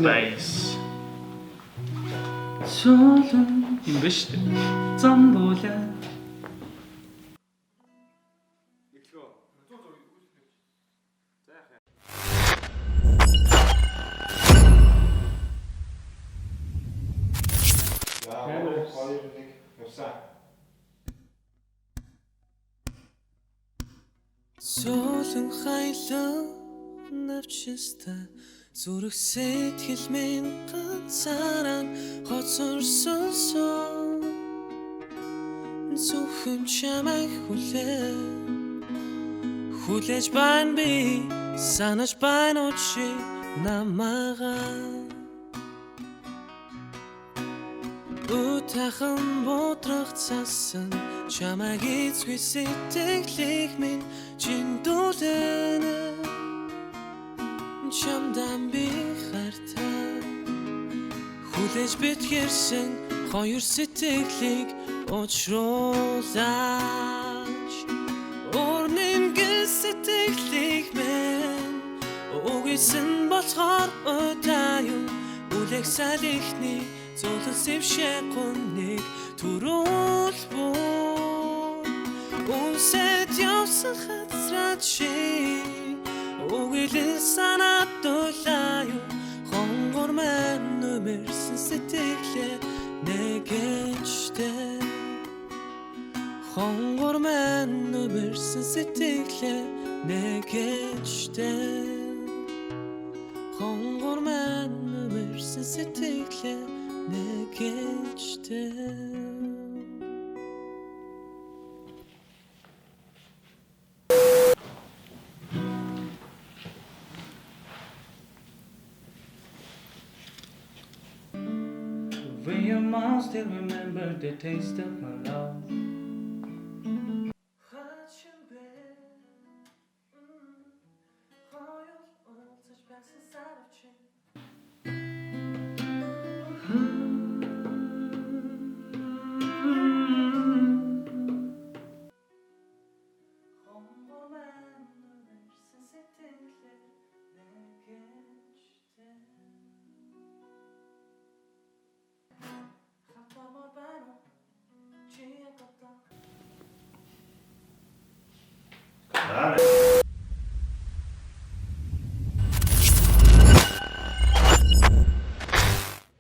Nice. Чулуун юм ба шүү дээ. Замбуулаа. Солон хайлаа навчста зүрх сэтгэл минь ганцаараа хоцорсон зөвхөн чамайг хүлээж байна би санаж байна чи намайгаа Утахан бодрох цасан чамайг эзгүй сэтгэлийг минь чиндүүлэнэ чамдан би хартаа хүлээж битгэрсэн хоёр сэтгэлийг уучруулаач Орнын сэтгэлийг минь үгүйсэн болохоор өдөө үлэх салихны Золон сэвшэкунник турулбу Унсэт явсан хацрачи Угилэн санаад дулаю Хонгор мэн өмөрсөн сэтгэлээ нэгэнчтэй Хонгор мэн өмөрсөн сэтгэлээ нэгэнчтэй Хонгор мэн өмөрсөн сэтгэлээ нэгэнчтэй Will your mouth still remember the taste of my love?